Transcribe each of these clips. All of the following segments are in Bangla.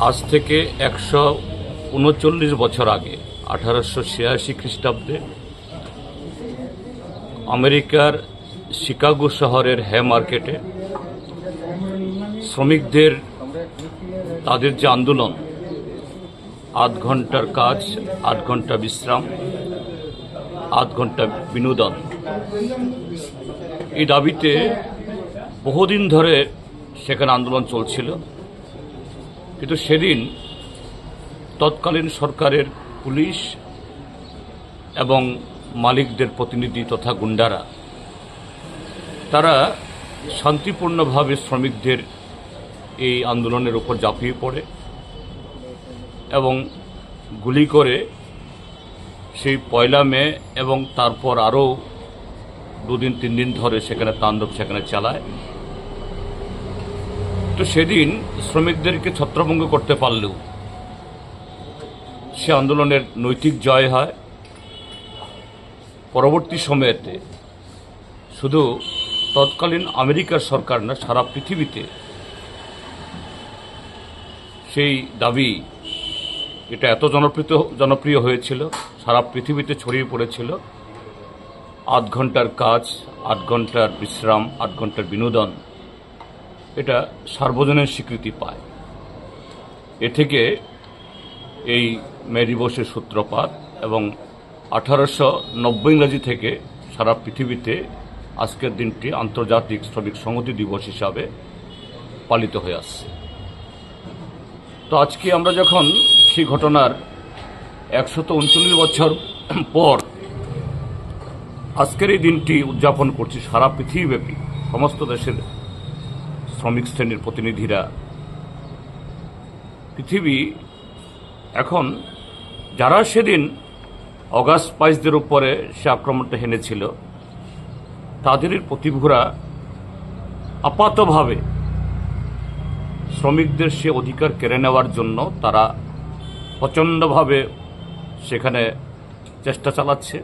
আজ থেকে 139 বছর আগে 1886 খ্রিস্টাব্দে আমেরিকার শিকাগো শহরের হে মার্কেটে শ্রমিকদের তাদের যে আন্দোলন 8 ঘন্টার কাজ 8 ঘন্টা বিশ্রাম 8 ঘন্টা বিনোদন, এই দাবিতে বহুদিন ধরে সেখানে আন্দোলন চলছিল। কিন্তু সেদিন তৎকালীন সরকারের পুলিশ এবং মালিকদের প্রতিনিধি তথা গুন্ডারা তারা শান্তিপূর্ণভাবে শ্রমিকদের এই আন্দোলনের উপর ঝাঁপিয়ে পড়ে এবং গুলি করে সেই 1 মে এবং তারপর আরও 2 দিন 3 দিন ধরে সেখানে তাণ্ডব সেখানে চালায়। তো সেদিন শ্রমিকদেরকে ছত্রভঙ্গ করতে পারলেও সে আন্দোলনের নৈতিক জয় হয়। পরবর্তী সময়েতে শুধু তৎকালীন আমেরিকার সরকার না, সারা পৃথিবীতে সেই দাবি এটা এত জনপ্রিয় হয়েছিল, সারা পৃথিবীতে ছড়িয়ে পড়েছিল। 8 ঘন্টার কাজ 8 ঘন্টার বিশ্রাম 8 ঘন্টার বিনোদন, এটা সার্বজনীন স্বীকৃতি পায়। এ থেকে এই মে দিবসের সূত্রপাত এবং 1890 ইংরাজি থেকে সারা পৃথিবীতে আজকের দিনটি আন্তর্জাতিক শ্রমিক সংহতি দিবস হিসাবে পালিত হয়ে আসছে। তো আজকে আমরা যখন সেই ঘটনার 139 বছর পর আজকের এই দিনটি উদযাপন করছি, সারা পৃথিবীব্যাপী সমস্ত দেশের শ্রমিক শ্রেণীর প্রতিনিধিরা, পৃথিবী এখন যারা সেদিন অগাস্ট 22 উপরে সে আক্রমণটা হেনেছিল তাদেরই প্রতিভূরা আপাতভাবে শ্রমিকদের সে অধিকার কেড়ে নেওয়ার জন্য তারা প্রচণ্ডভাবে সেখানে চেষ্টা চালাচ্ছে।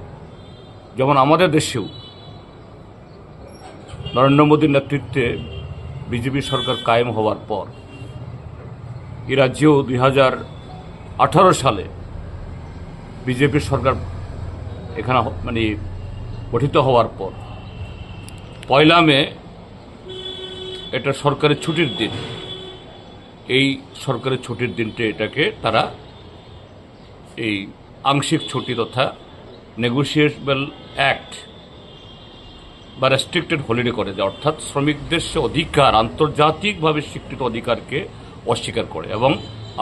যেমন আমাদের দেশেও নরেন্দ্র মোদীর নেতৃত্বে বিজেপি সরকার কায়েম হওয়ার পর এই রাজ্যেও 2018 সালে বিজেপি সরকার এখানে গঠিত হওয়ার পর 1 মে এটা সরকারের ছুটির দিন। এই সরকারের ছুটির দিনটি এটাকে তারা এই আংশিক ছুটি তথা নেগোশিয়েবল অ্যাক্ট বা রেস্ট্রিক্টেড হলিডে করে দেয়, অর্থাৎ শ্রমিকদের সে অধিকার আন্তর্জাতিকভাবে স্বীকৃত অধিকারকে অস্বীকার করে। এবং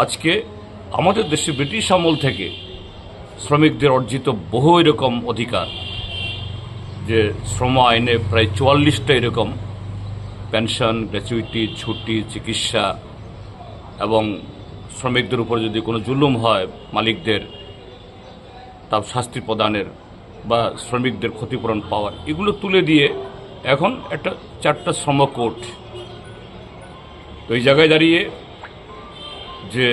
আজকে আমাদের দেশে ব্রিটিশ আমল থেকে শ্রমিকদের অর্জিত বহু এরকম অধিকার, যে শ্রম আইনে প্রায় 44টা এরকম পেনশন, গ্র্যাচুইটি, ছুটি, চিকিৎসা এবং শ্রমিকদের উপর যদি কোনো জুলুম হয় মালিকদের তার শাস্তি প্রদানের বা শ্রমিকদের ক্ষতিপূরণ পাওয়ার, এগুলো তুলে দিয়ে এখন একটা 4টা শ্রম কোড। তো এই জায়গায় দাঁড়িয়ে যে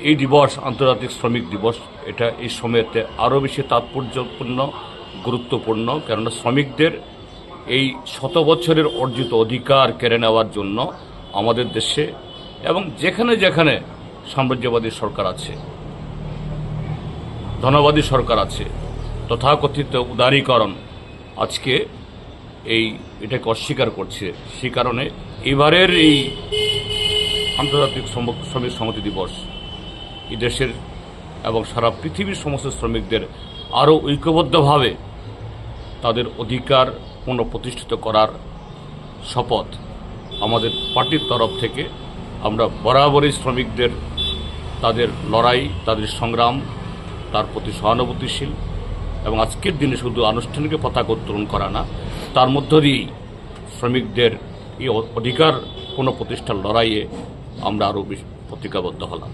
এই দিবস আন্তর্জাতিক শ্রমিক দিবস, এটা এই সময়তে আরও বেশি তাৎপর্যপূর্ণ গুরুত্বপূর্ণ, কেননা শ্রমিকদের এই 100 বছরের অর্জিত অধিকার কেড়ে নেওয়ার জন্য আমাদের দেশে এবং যেখানে যেখানে সাম্রাজ্যবাদী সরকার আছে, ধনবাদী সরকার আছে, তথাকথিত উদারীকরণ আজকে এটাকে অস্বীকার করছে। সেই কারণে এবারের এই আন্তর্জাতিক শ্রমিক সংহতি দিবস এই দেশের এবং সারা পৃথিবীর সমস্ত শ্রমিকদের আরও ঐক্যবদ্ধভাবে তাদের অধিকার পুনঃপ্রতিষ্ঠিত করার শপথ আমাদের পার্টির তরফ থেকে। আমরা বরাবরই শ্রমিকদের তাদের লড়াই, তাদের সংগ্রাম, তার প্রতি সহানুভূতিশীল এবং আজকের দিনে শুধু আনুষ্ঠানিক পতাকা উত্তোলন করা না, তার মধ্য দিয়েই শ্রমিকদের এই অধিকার পুনঃপ্রতিষ্ঠার লড়াইয়ে আমরা আরও বেশি প্রতিজ্ঞাবদ্ধ হলাম।